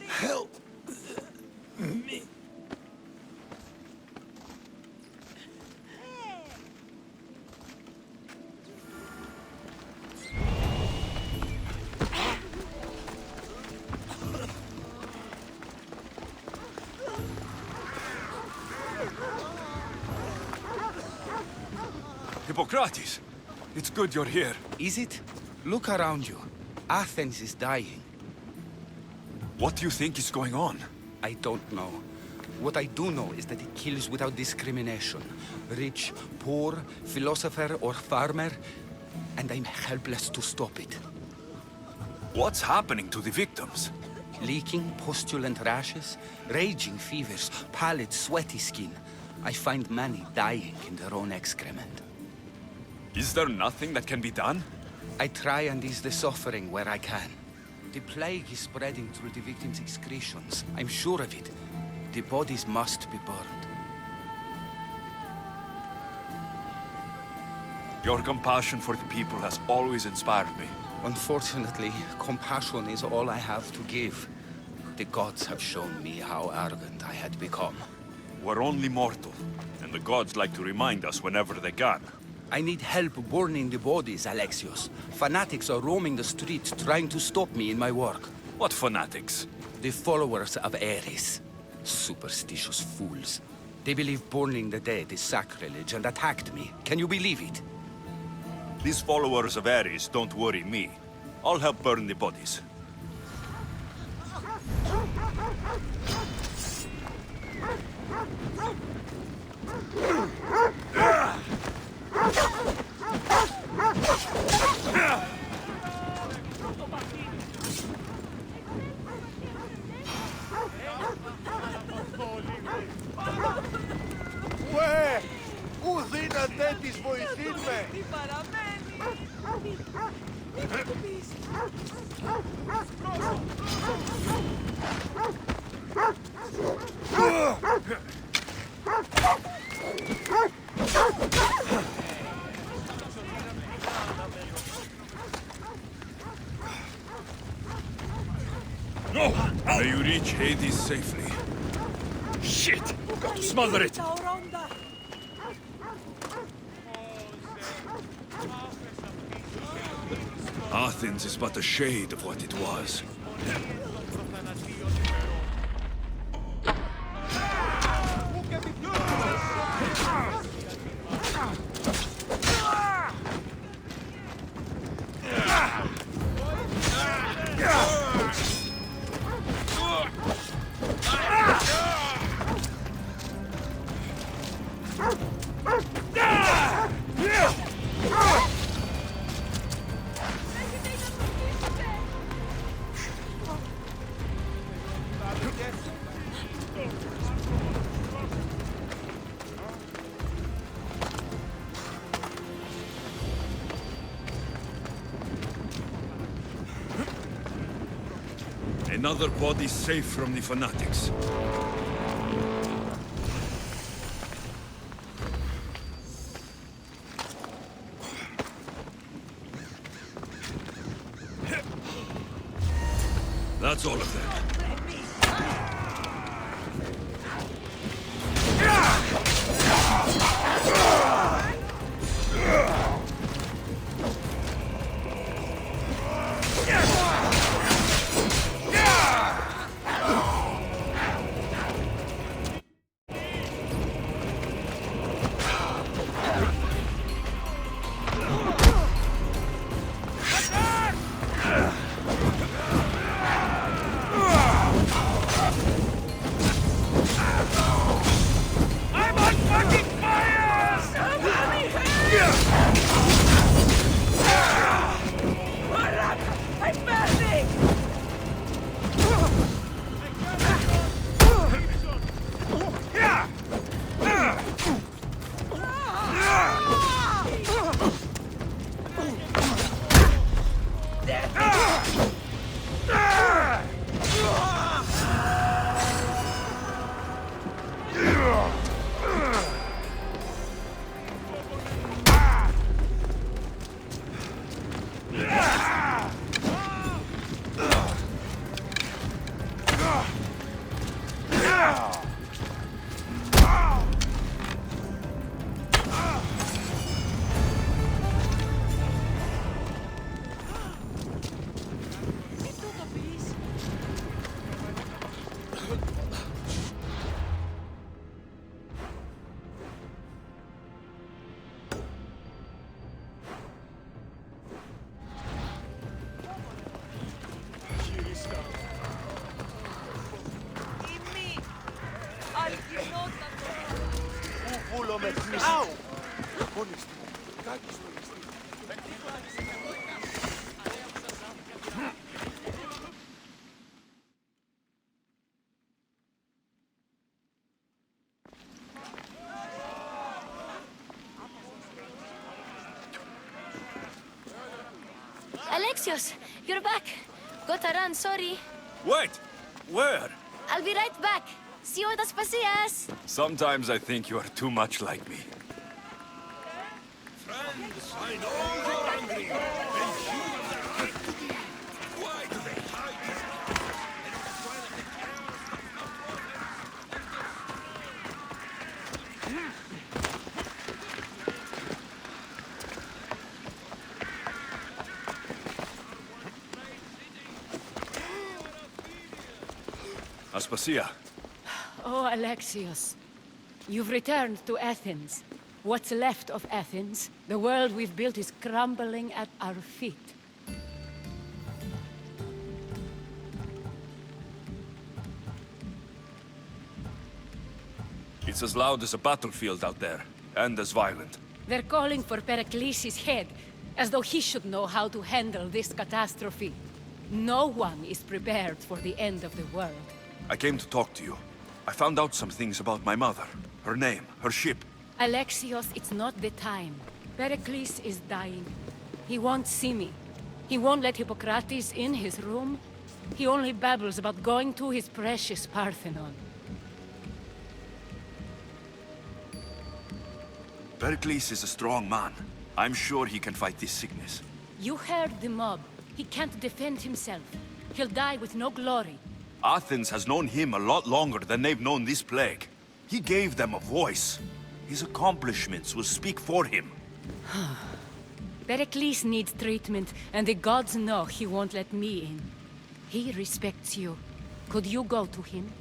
Help me. Hippocrates! It's good you're here. Is it? Look around you. Athens is dying. What do you think is going on? I don't know. What I do know is that it kills without discrimination. Rich, poor, philosopher or farmer, and I'm helpless to stop it. What's happening to the victims? Leaking, postulant rashes, raging fevers, pallid, sweaty skin. I find many dying in their own excrement. Is there nothing that can be done? I try and ease the suffering where I can. The plague is spreading through the victims' excretions. I'm sure of it. The bodies must be burned. Your compassion for the people has always inspired me. Unfortunately, compassion is all I have to give. The gods have shown me how arrogant I had become. We're only mortal, and the gods like to remind us whenever they can. I need help burning the bodies, Alexios. Fanatics are roaming the streets trying to stop me in my work. What fanatics? The followers of Ares. Superstitious fools. They believe burning the dead is sacrilege and attacked me. Can you believe it? These followers of Ares don't worry me. I'll help burn the bodies. Ουε! Πού δίνατε της βοηθήν με! Τι παραμένει! Μην το πεις! May you reach Hades safely. Shit! Got to smother it! Τα ορόντα! Athens is but a shade of what it was. Another body safe from the fanatics. That's all of them. Au! Alexios, you're back. Gotta run, sorry. Wait! Where? I'll be right back. See you at the Spasias. Sometimes I think you are too much like me. Friends, I know you're angry. And you have the right to be. Why do they hide these Aspasia, Oh, Alexios. You've returned to Athens. What's left of Athens? The world we've built is crumbling at our feet. it's as loud as a battlefield out there, and as violent. They're calling for Pericles' head, as though he should know how to handle this catastrophe. No one is prepared for the end of the world. I came to talk to you. I found out some things about my mother. Her name, her ship. Alexios, it's not the time. Pericles is dying. He won't see me. He won't let Hippocrates in his room. He only babbles about going to his precious Parthenon. Pericles is a strong man. I'm sure he can fight this sickness. You heard the mob. He can't defend himself. He'll die with no glory. Athens has known him a lot longer than they've known this plague. He gave them a voice. His accomplishments will speak for him. Pericles needs treatment, and the gods know he won't let me in. He respects you. Could you go to him?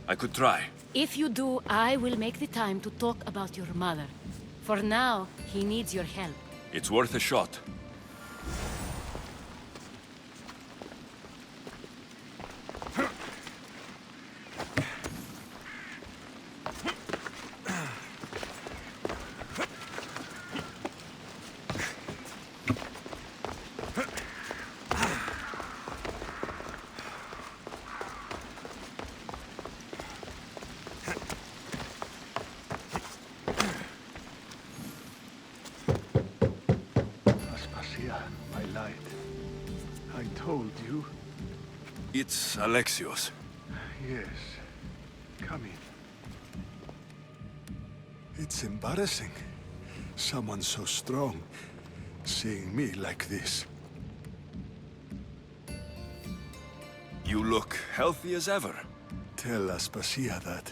I could try. If you do, I will make the time to talk about your mother. For now, he needs your help. It's worth a shot. Aspasia, my light. I told you. It's Alexios. Yes. Come in. It's embarrassing. Someone so strong seeing me like this. You look healthy as ever. Tell Aspasia that.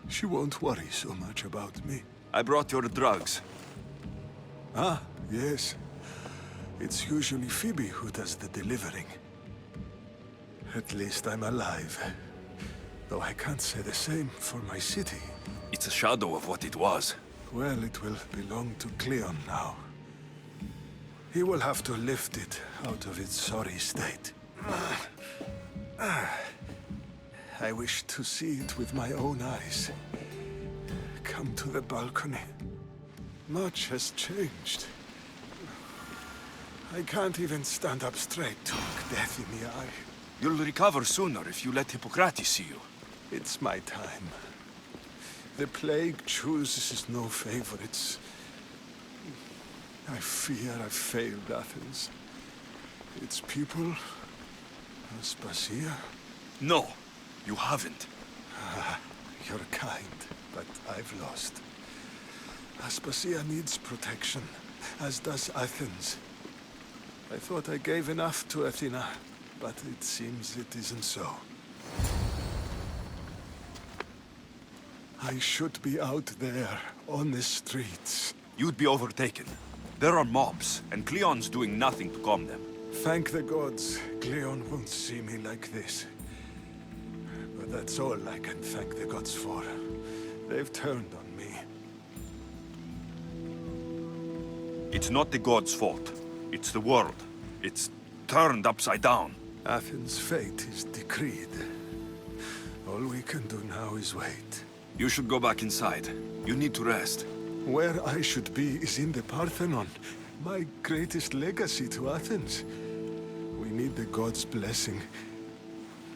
She won't worry so much about me. I brought your drugs. Ah, yes. It's usually Phoebe who does the delivering. At least I'm alive. Though I can't say the same for my city. It's a shadow of what it was. Well, it will belong to Cleon now. He will have to lift it out of its sorry state. I wish to see it with my own eyes. Come to the balcony. Much has changed. I can't even stand up straight to look death in the eye. You'll recover sooner if you let Hippocrates see you. It's my time. The plague chooses no favorites. I fear I've failed Athens. Its people, Aspasia. No, you haven't. You're kind, but I've lost. Aspasia needs protection, as does Athens. I thought I gave enough to Athena, but it seems it isn't so. I should be out there, on the streets. You'd be overtaken. There are mobs, and Cleon's doing nothing to calm them. Thank the gods, Cleon won't see me like this. But that's all I can thank the gods for. They've turned on me. It's not the gods' fault. It's the world. It's turned upside down. Athens' fate is decreed. All we can do now is wait. You should go back inside. You need to rest. Where I should be is in the Parthenon, my greatest legacy to Athens. We need the gods' blessing.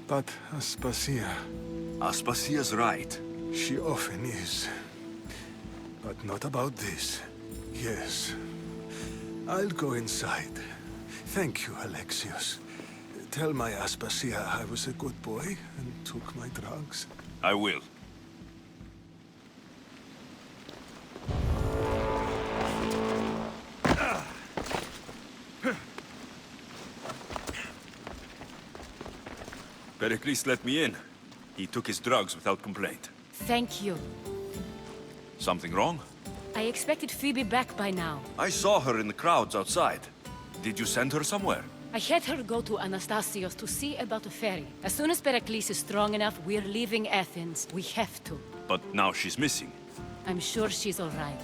But Aspasia, Aspasia's right. she often is. But not about this. Yes. I'll go inside. Thank you, Alexios. Tell my Aspasia I was a good boy and took my drugs. I will. Pericles let me in. He took his drugs without complaint. Thank you. Something wrong? I expected Phoebe back by now. I saw her in the crowds outside. Did you send her somewhere? I had her go to Anastasios to see about a ferry. As soon as Pericles is strong enough, we're leaving Athens. We have to. But now she's missing. I'm sure she's all right.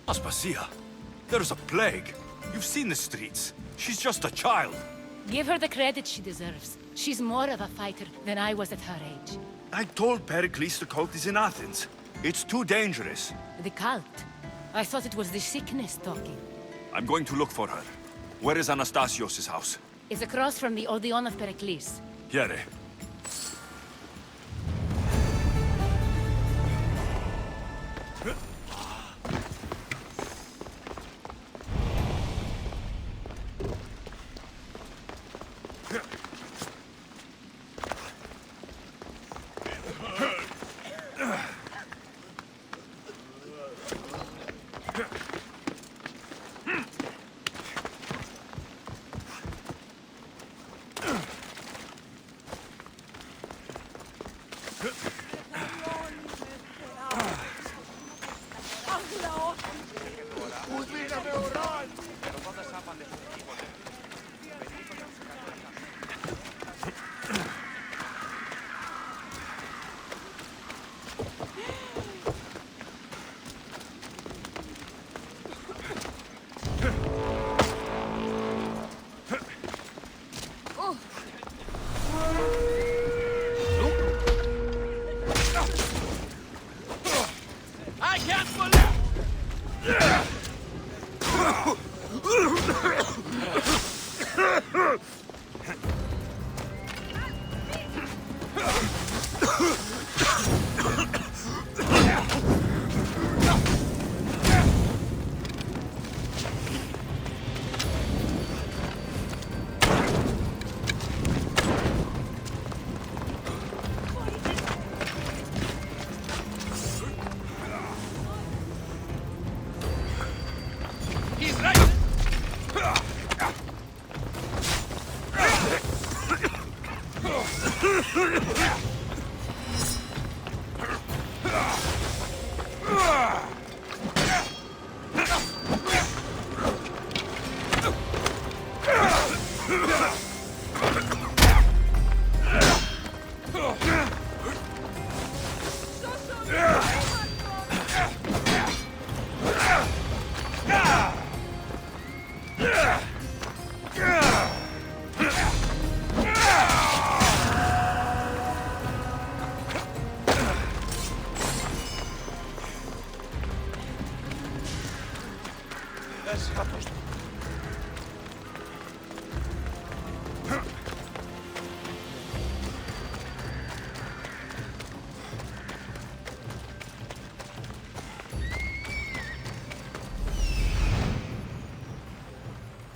Aspasia, there's a plague. You've seen the streets. She's just a child. Give her the credit she deserves. She's more of a fighter than I was at her age. I told Pericles the cult is in Athens. It's too dangerous. The cult? I thought it was the sickness talking. I'm going to look for her. Where is Anastasios' house? It's across from the Odeon of Pericles. Here.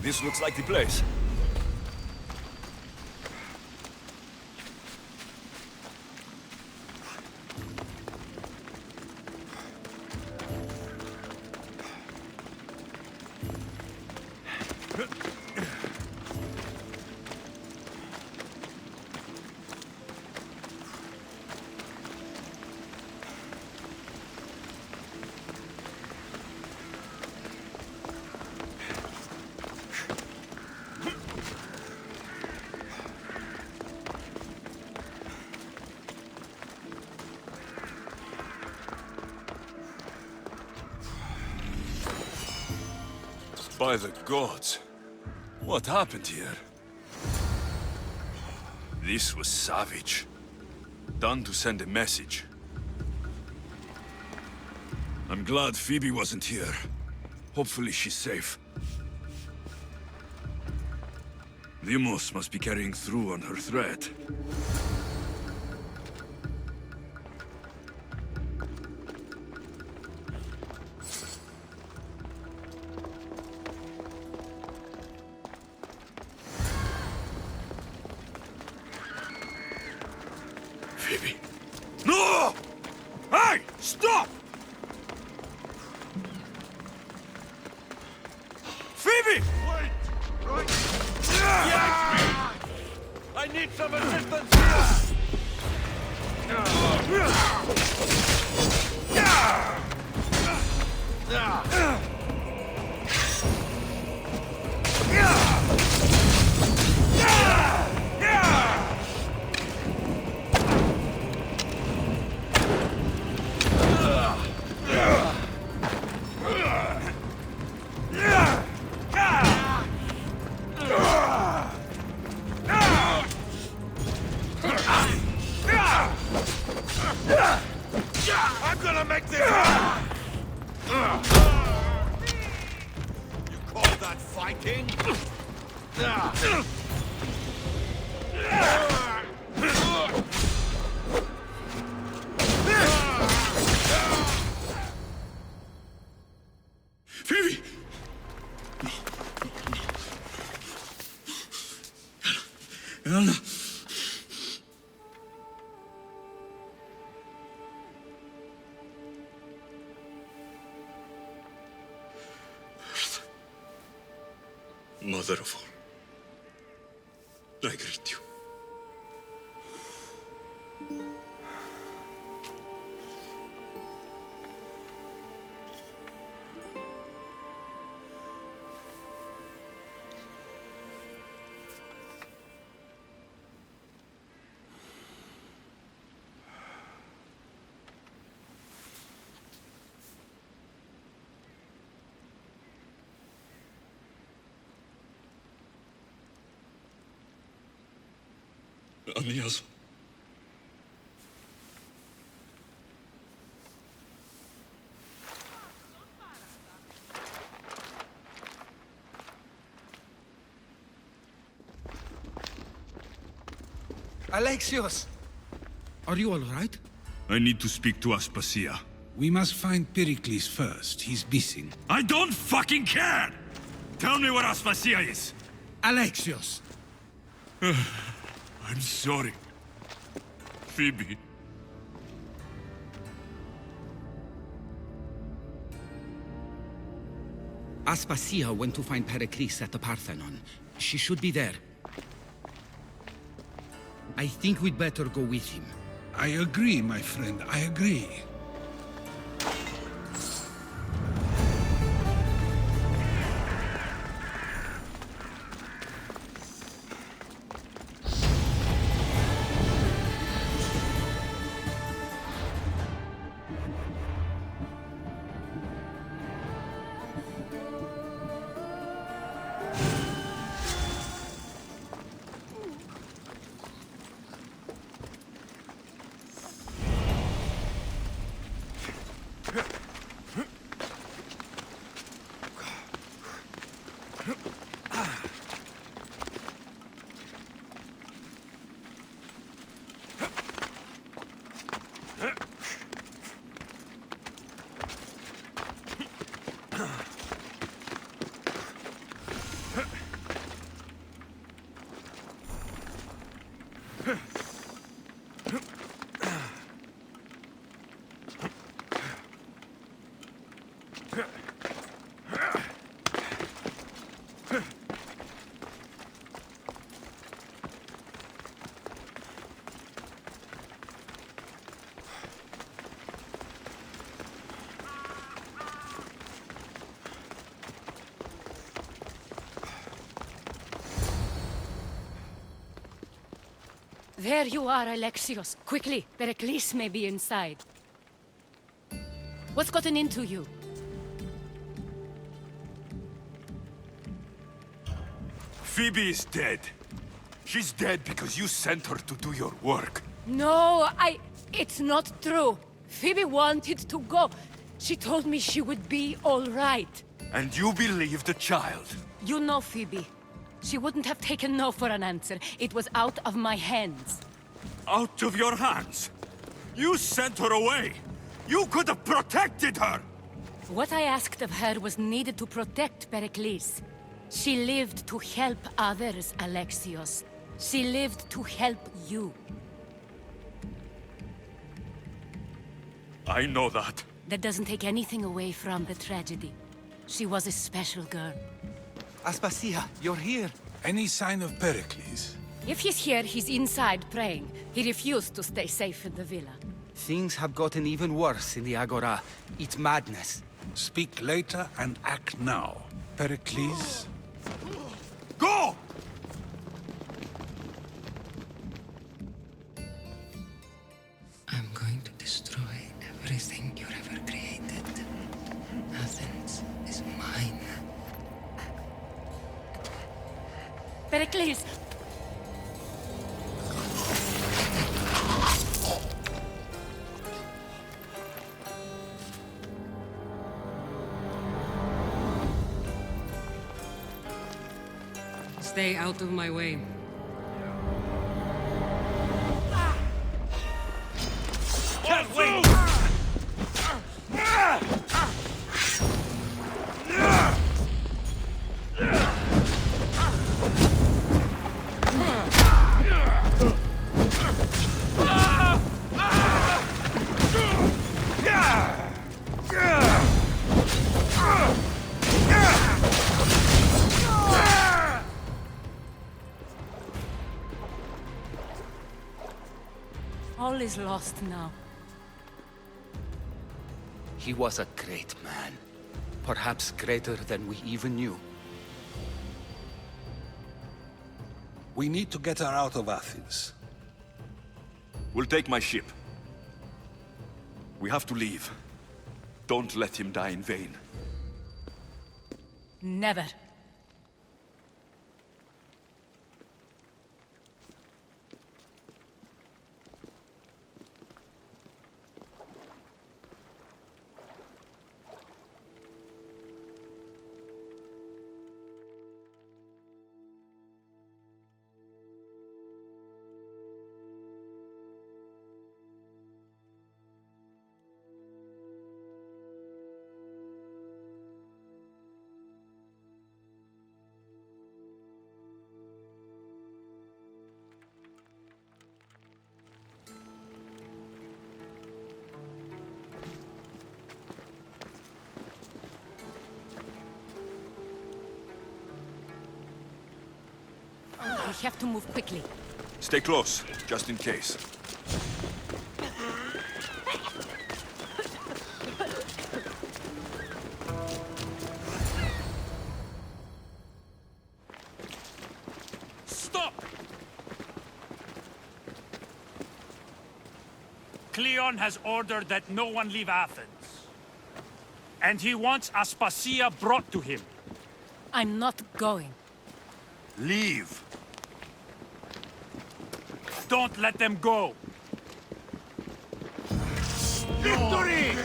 This looks like the place. By the gods, what happened here? This was savage. Done to send a message. I'm glad Phoebe wasn't here. Hopefully she's safe. Vimos must be carrying through on her threat. Phoebe. No! Hey! Stop! Phoebe! Wait! Right! Yeah! I need some assistance here! I'm gonna make this happen! You call that fighting? Phoebe! Anna! Mother of all, I greet you. Amias. Alexios! Are you all right? I need to speak to Aspasia. We must find Pericles first. He's missing. I don't fucking care! Tell me where Aspasia is! Alexios! I'm sorry. Phoebe. Aspasia went to find Pericles at the Parthenon. She should be there. I think we'd better go with him. I agree, my friend, I agree. There you are, Alexios. Quickly, Pericles may be inside. What's gotten into you? Phoebe is dead. She's dead because you sent her to do your work. No, it's not true. Phoebe wanted to go. She told me she would be all right. And you believe the child. You know Phoebe. She wouldn't have taken no for an answer. It was out of my hands. Out of your hands? You sent her away! You could have protected her! What I asked of her was needed to protect Pericles. She lived to help others, Alexios. She lived to help you. I know that. That doesn't take anything away from the tragedy. She was a special girl. Aspasia, you're here. Any sign of Pericles? If he's here, he's inside praying. He refused to stay safe in the villa. Things have gotten even worse in the Agora. It's madness. Speak later and act now. Pericles? Go! I'm going to destroy everything you ever created. Athens is mine. Pericles! Stay out of my way. Can't wait! All is lost now. He was a great man. Perhaps greater than we even knew. We need to get her out of Athens. We'll take my ship. We have to leave. Don't let him die in vain. Never. We have to move quickly. Stay close, just in case. Stop! Cleon has ordered that no one leave Athens. And he wants Aspasia brought to him. I'm not going. Leave. Don't let them go. Victory!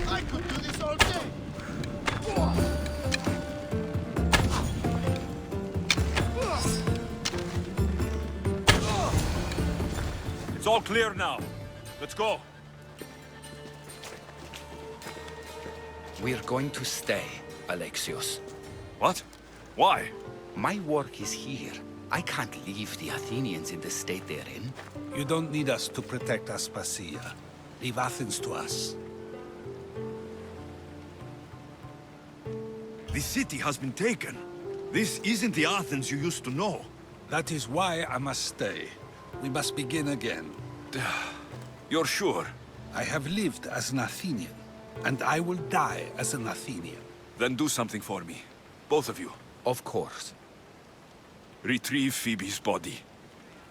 I could do this all day. It's all clear now. Let's go. We're going to stay, Alexios. What? Why? My work is here. I can't leave the Athenians in the state they're in. You don't need us to protect Aspasia. Leave Athens to us. The city has been taken. This isn't the Athens you used to know. That is why I must stay. We must begin again. You're sure? I have lived as an Athenian, and I will die as an Athenian. Then do something for me. Both of you. Of course. Retrieve Phoebe's body.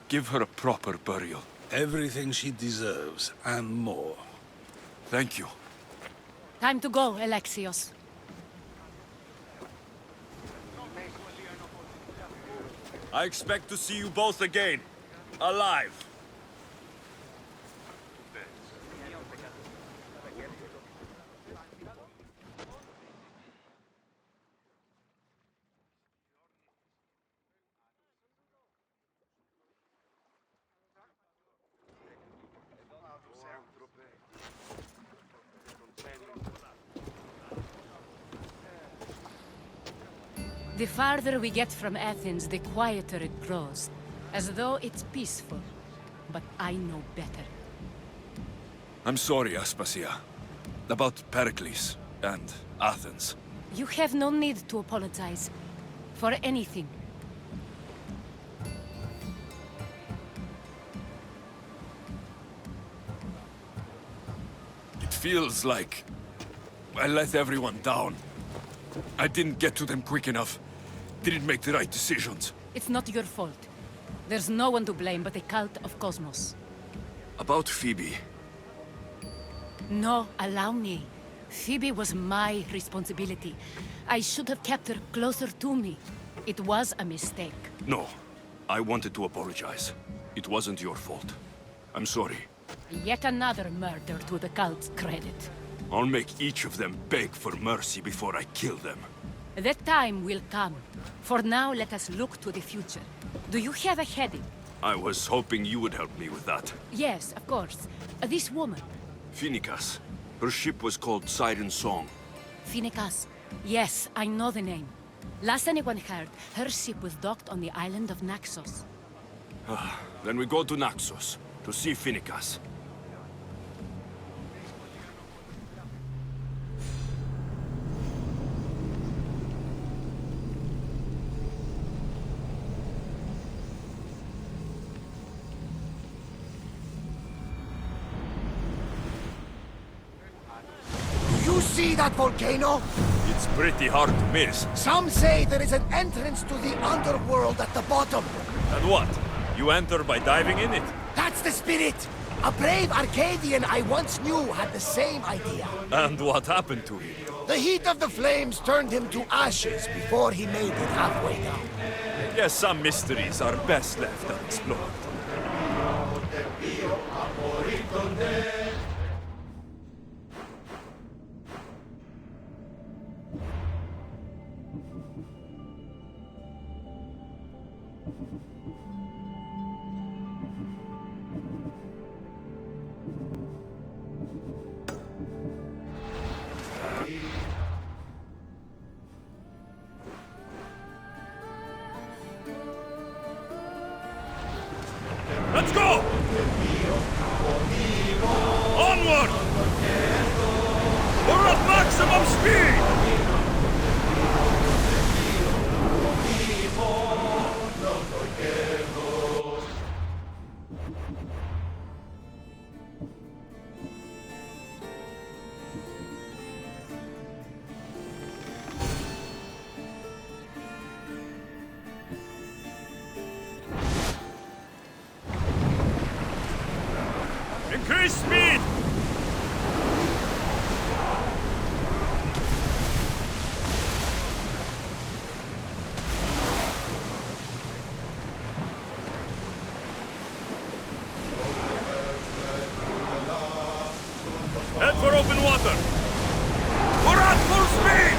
Give her a proper burial. Everything she deserves, and more. Thank you. Time to go, Alexios. I expect to see you both again. Alive. The farther we get from Athens, the quieter it grows. As though it's peaceful. But I know better. I'm sorry, Aspasia. About Pericles and Athens. You have no need to apologize. For anything. It feels like I let everyone down. I didn't get to them quick enough. Didn't make the right decisions. It's not your fault. There's no one to blame but the cult of Cosmos. About Phoebe. No, allow me. Phoebe was my responsibility. I should have kept her closer to me. It was a mistake. No. I wanted to apologize. It wasn't your fault. I'm sorry. Yet another murder to the cult's credit. I'll make each of them beg for mercy before I kill them. That time will come. For now, let us look to the future. Do you have a heading? I was hoping you would help me with that. Yes, of course. This woman. Phoenicas. Her ship was called Siren Song. Phoenicas. Yes, I know the name. Last anyone heard, her ship was docked on the island of Naxos. Then we go to Naxos to see Phoenicas. You see that volcano? It's pretty hard to miss. Some say there is an entrance to the underworld at the bottom. And what? You enter by diving in it? That's the spirit! A brave Arcadian I once knew had the same idea. And what happened to him? The heat of the flames turned him to ashes before he made it halfway down. Yes, some mysteries are best left unexplored. Increase speed! Head for open water! We're at full speed!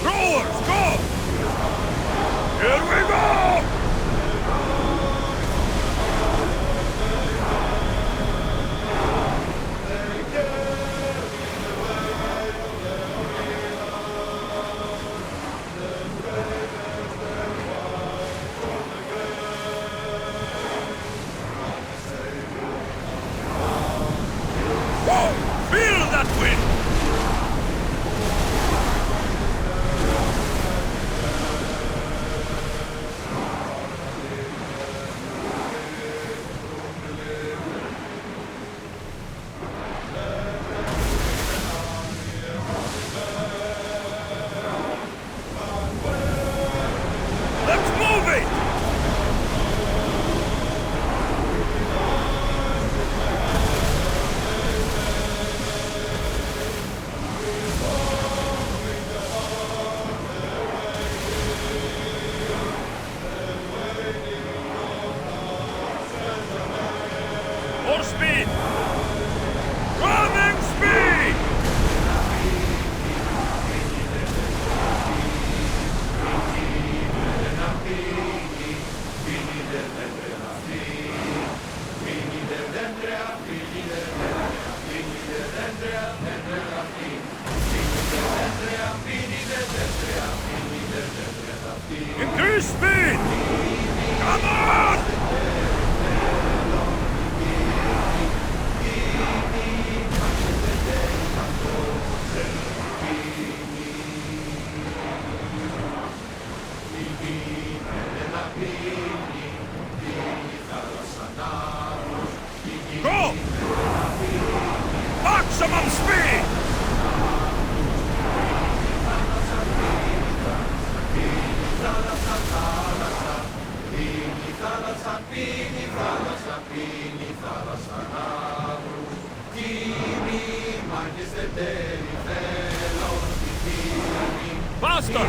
Rowers, go! Here we go! Whoa! Feel that wind! Let's move it! More speed! Running speed! Increase speed! Come on! Go! Maximum speed! Faster!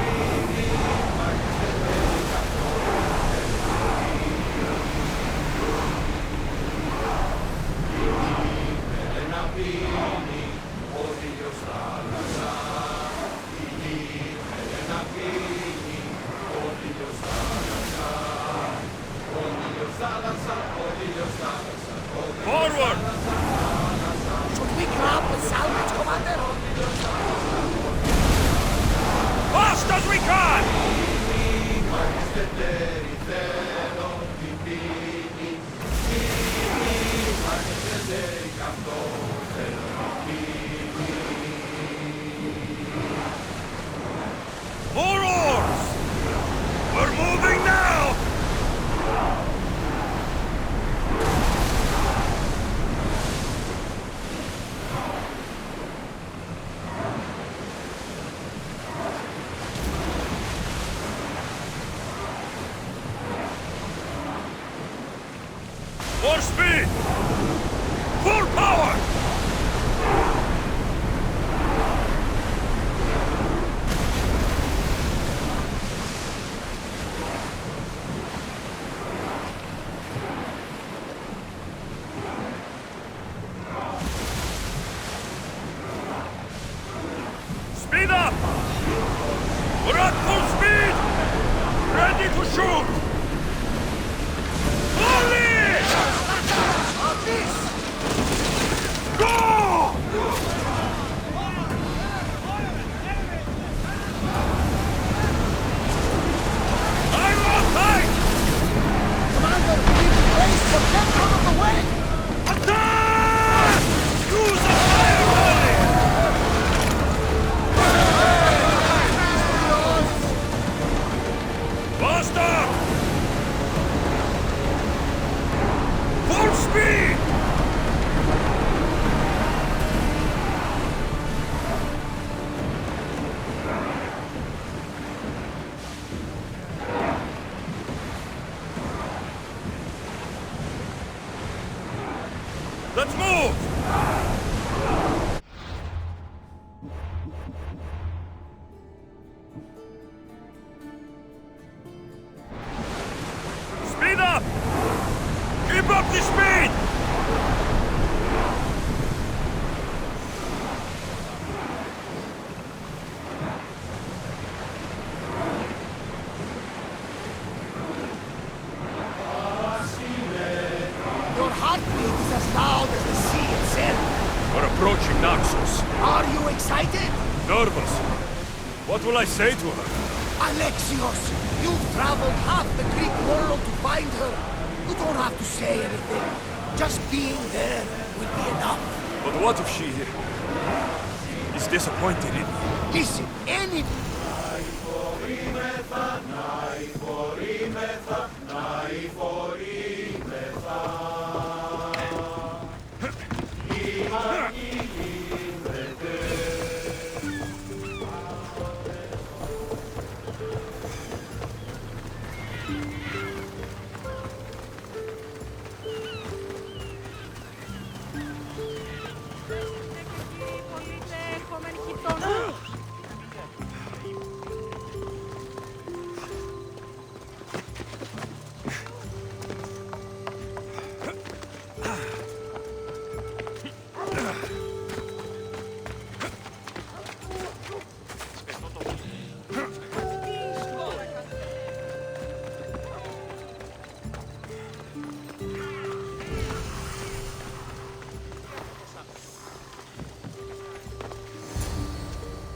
Forward! Should we grab the salvage, Commander? Fast as we can! More oars! We're moving now! More speed! Full power! Speed up! We're at full speed! Ready to shoot! Volley! Go! I'm on tight! Commander, we need to place the get out of the way! Attack! Use a fire volley! Faster! go! Speed up! Keep up the speed! Your heartbeat is as loud as the sea itself. We're approaching Naxos. Are you excited? Nervous. What will I say to her? Alexios, you've traveled half the Greek world to find her. You don't have to say anything. Just being there will be enough. But what if she is disappointed in me? Listen, any...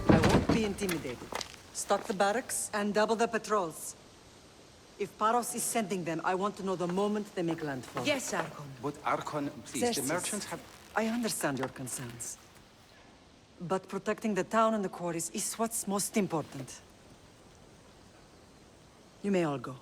I won't be intimidated. Stock the barracks and double the patrols. If Paros is sending them, I want to know the moment they make landfall. Yes, Archon. But Archon, please, Xerxes, the merchants have... I understand your concerns. But protecting the town and the quarries is what's most important. You may all go.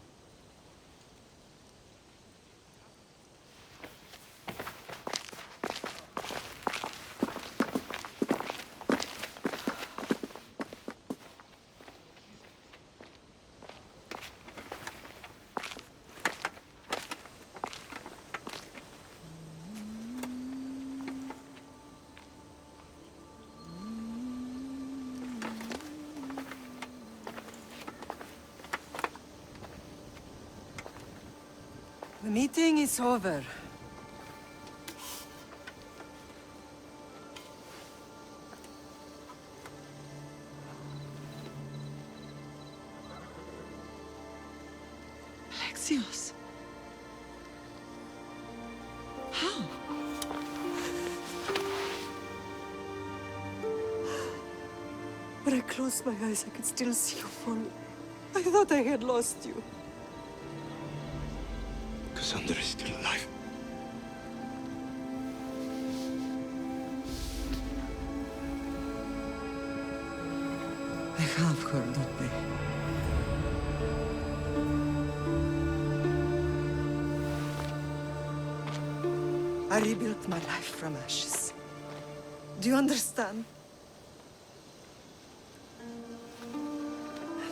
The meeting is over. Alexios. How? When I closed my eyes, I could still see you fall. I thought I had lost you. Cassandra is still alive. They have her, don't they? I rebuilt my life from ashes. Do you understand?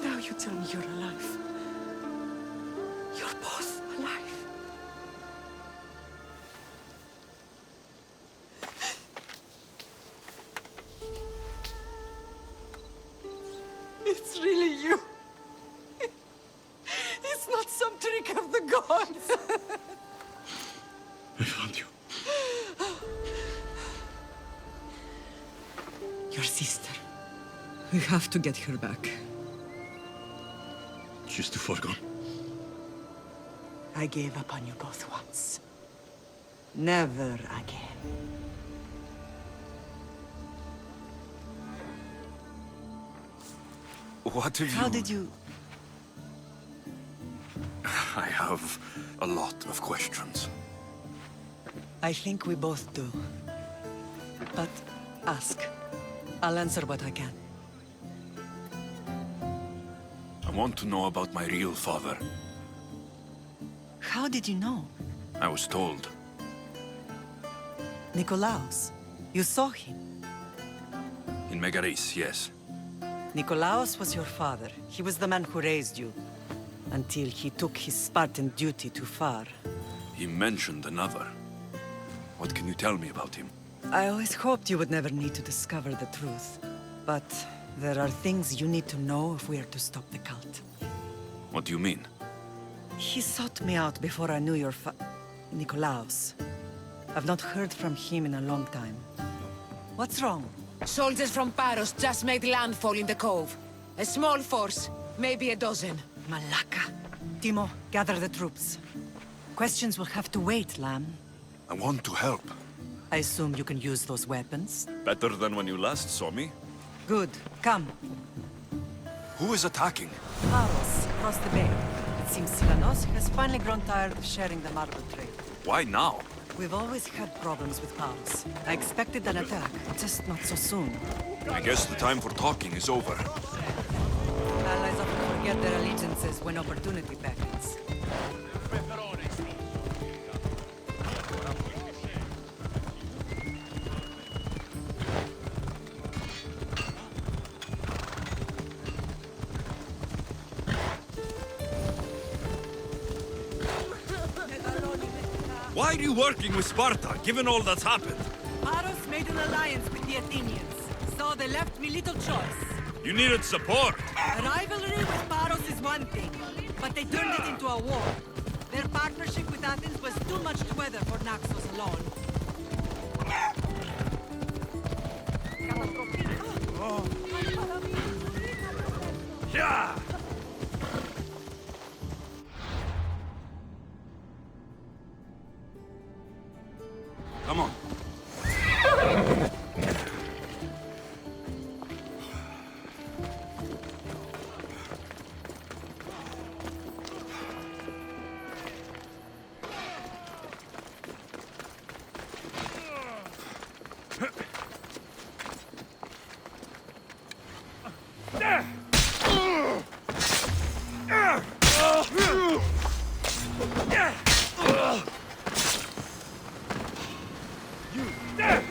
Now you tell me you're alive. You're both alive. It's really you. It's not some trick of the gods. I found you. Your sister. We have to get her back. She's too far gone. I gave up on you both once. Never again. What have you... How did you... I have a lot of questions. I think we both do. But ask. I'll answer what I can. I want to know about my real father. How did you know? I was told. Nikolaos. You saw him. In Megaris, yes. Nikolaos was your father. He was the man who raised you. Until he took his Spartan duty too far. He mentioned another. What can you tell me about him? I always hoped you would never need to discover the truth. But there are things you need to know if we are to stop the cult. What do you mean? He sought me out before I knew your Nikolaos. I've not heard from him in a long time. What's wrong? Soldiers from Paros just made landfall in the cove. A small force, maybe a dozen. Malaka. Timo, gather the troops. Questions will have to wait, Lamb. I want to help. I assume you can use those weapons? Better than when you last saw me. Good. Come. Who is attacking? Paros, across the bay. It seems Silanos has finally grown tired of sharing the marble trade. Why now? We've always had problems with Paros. I expected an attack, just not so soon. I guess the time for talking is over. Allies often forget their allegiances when opportunity beckons. Why are you working with Sparta, given all that's happened? Paros made an alliance with the Athenians, so they left me little choice. You needed support. A rivalry with Paros is one thing, but they turned it into a war. Their partnership with Athens was too much to weather for Naxos alone. Yeah! Come on.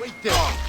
Wait there!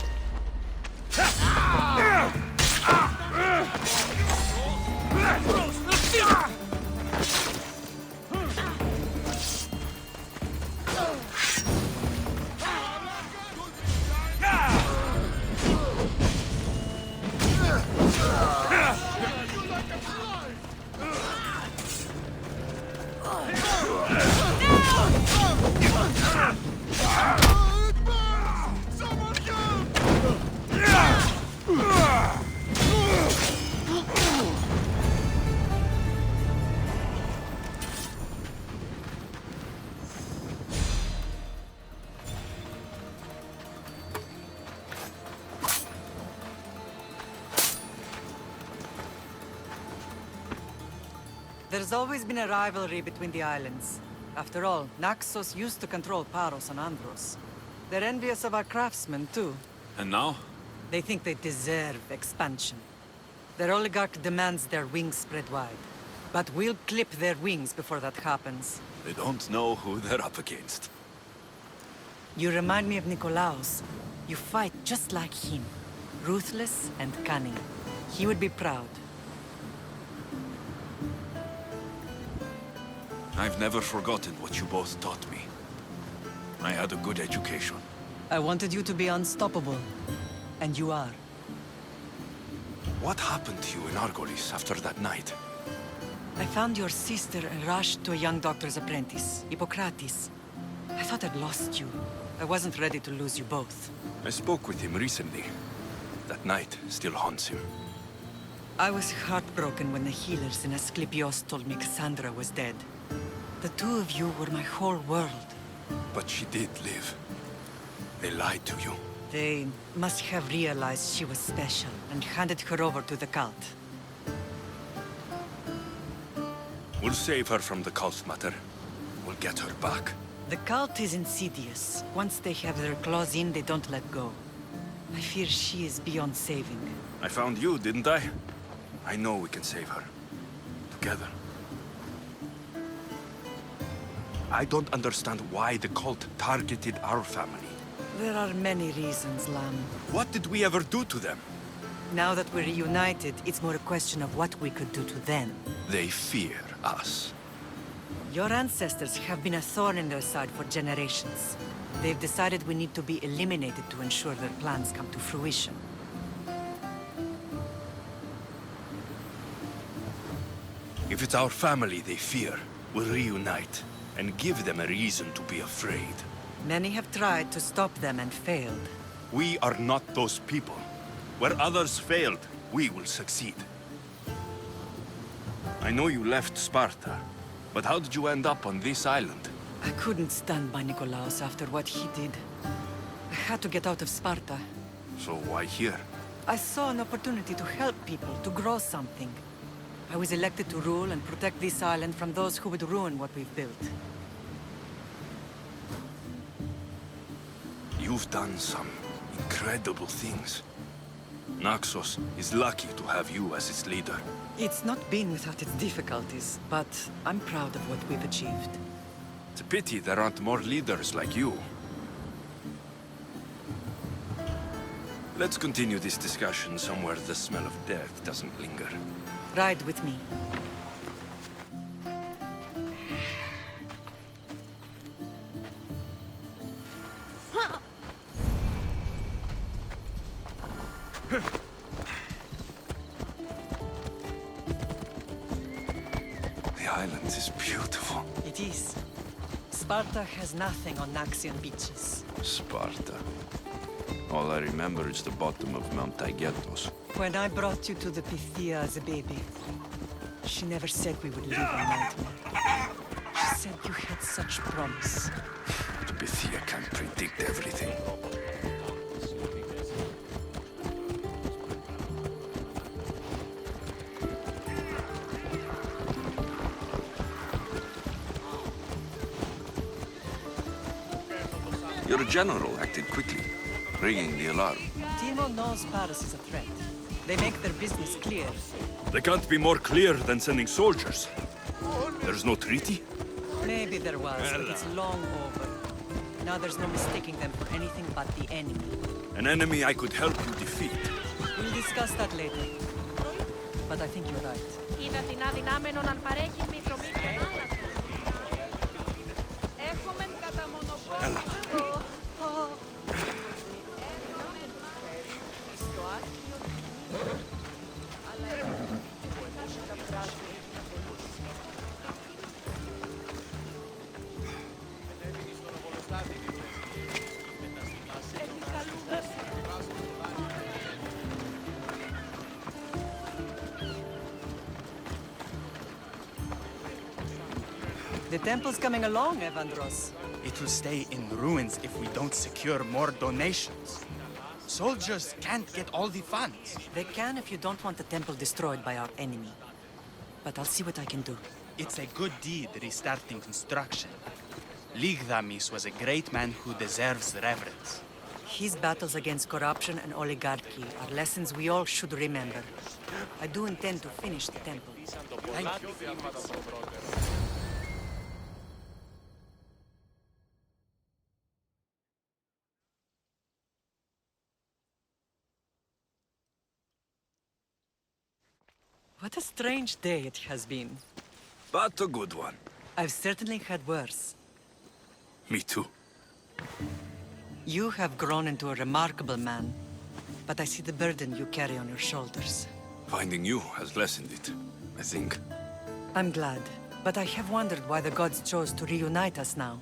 There's always been a rivalry between the islands. After all, Naxos used to control Paros and Andros. They're envious of our craftsmen, too. And now? They think they deserve expansion. Their oligarch demands their wings spread wide. But we'll clip their wings before that happens. They don't know who they're up against. You remind me of Nikolaos. You fight just like him. Ruthless and cunning. He would be proud. I've never forgotten what you both taught me. I had a good education. I wanted you to be unstoppable. And you are. What happened to you in Argolis after that night? I found your sister and rushed to a young doctor's apprentice, Hippocrates. I thought I'd lost you. I wasn't ready to lose you both. I spoke with him recently. That night still haunts him. I was heartbroken when the healers in Asclepios told me Cassandra was dead. The two of you were my whole world. But she did live. They lied to you. They must have realized she was special and handed her over to the cult. We'll save her from the cult matter. We'll get her back. The cult is insidious. Once they have their claws in, they don't let go. I fear she is beyond saving. I found you, didn't I? I know we can save her. Together. I don't understand why the cult targeted our family. There are many reasons, Lam. What did we ever do to them? Now that we're reunited, it's more a question of what we could do to them. They fear us. Your ancestors have been a thorn in their side for generations. They've decided we need to be eliminated to ensure their plans come to fruition. If it's our family they fear, we'll reunite and give them a reason to be afraid. Many have tried to stop them and failed. We are not those people. Where others failed, we will succeed. I know you left Sparta, but how did you end up on this island? I couldn't stand by Nikolaos after what he did. I had to get out of Sparta. So why here? I saw an opportunity to help people, to grow something. I was elected to rule and protect this island from those who would ruin what we've built. You've done some incredible things. Naxos is lucky to have you as its leader. It's not been without its difficulties, but I'm proud of what we've achieved. It's a pity there aren't more leaders like you. Let's continue this discussion somewhere the smell of death doesn't linger. Ride with me. The island is beautiful. It is. Sparta has nothing on Naxian beaches. Sparta. All I remember is the bottom of Mount Taygetos. When I brought you to the Pythia as a baby, she never said we would live in nightmare. She said you had such promise. The Pythia can't predict everything. Your general acted quickly, ringing the alarm. Timo knows Paris is a threat. They make their business clear. They can't be more clear than sending soldiers. There's no treaty? Maybe there was, but it's long over. Now there's no mistaking them for anything but the enemy. An enemy I could help you defeat. We'll discuss that later. But I think you're right. Είδα την αδυνάμενον αν παρέχει μητρωμή και ανάλαση. Έχουμε κατά μονοπόλιο. The temple's coming along, Evandros. It will stay in ruins if we don't secure more donations. Soldiers can't get all the funds. They can if you don't want the temple destroyed by our enemy. But I'll see what I can do. It's a good deed restarting construction. Ligdamis was a great man who deserves reverence. His battles against corruption and oligarchy are lessons we all should remember. I do intend to finish the temple. Thank you. What a strange day it has been. But a good one. I've certainly had worse. Me too. You have grown into a remarkable man, but I see the burden you carry on your shoulders. Finding you has lessened it, I think. I'm glad, but I have wondered why the gods chose to reunite us now.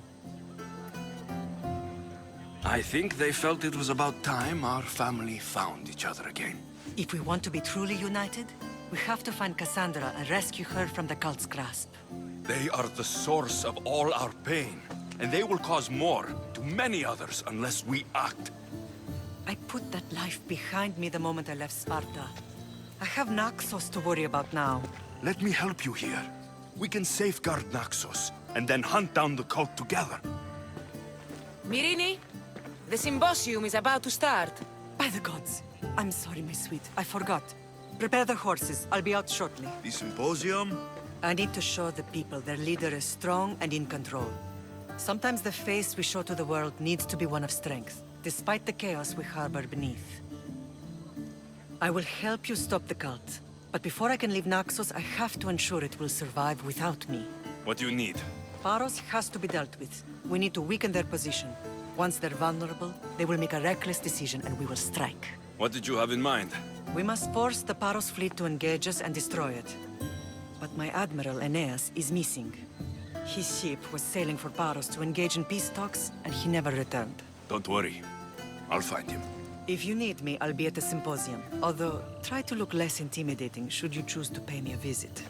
I think they felt it was about time our family found each other again. If we want to be truly united, we have to find Cassandra and rescue her from the cult's grasp. They are the source of all our pain, and they will cause more to many others unless we act. I put that life behind me the moment I left Sparta. I have Naxos to worry about now. Let me help you here. We can safeguard Naxos, and then hunt down the cult together. Myrrine, the symposium is about to start. By the gods. I'm sorry, my sweet. I forgot. Prepare the horses. I'll be out shortly. The symposium? I need to show the people their leader is strong and in control. Sometimes the face we show to the world needs to be one of strength, despite the chaos we harbor beneath. I will help you stop the cult, but before I can leave Naxos, I have to ensure it will survive without me. What do you need? Paros has to be dealt with. We need to weaken their position. Once they're vulnerable, they will make a reckless decision and we will strike. What did you have in mind? We must force the Paros fleet to engage us and destroy it. But my admiral, Aeneas, is missing. His ship was sailing for Paros to engage in peace talks, and he never returned. Don't worry. I'll find him. If you need me, I'll be at the symposium. Although, try to look less intimidating should you choose to pay me a visit.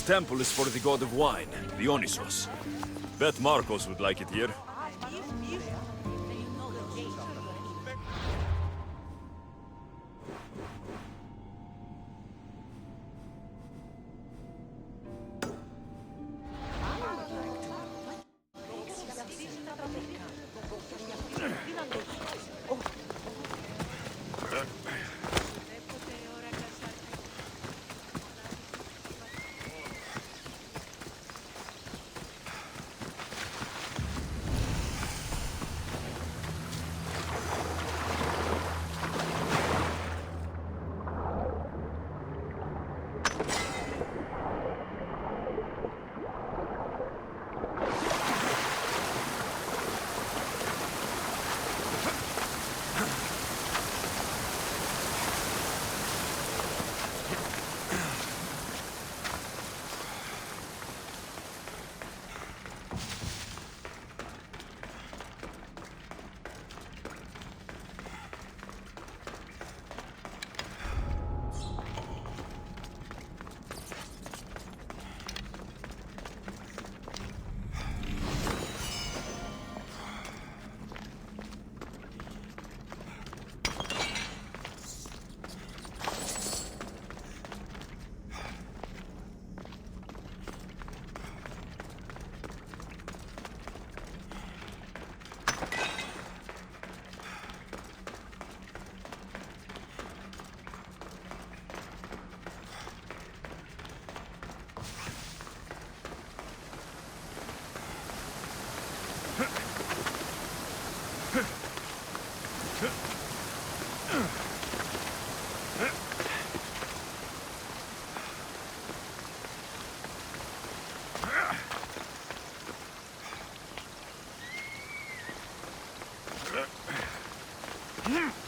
This temple is for the god of wine, Dionysos. Bet Marcos would like it here. Hmm.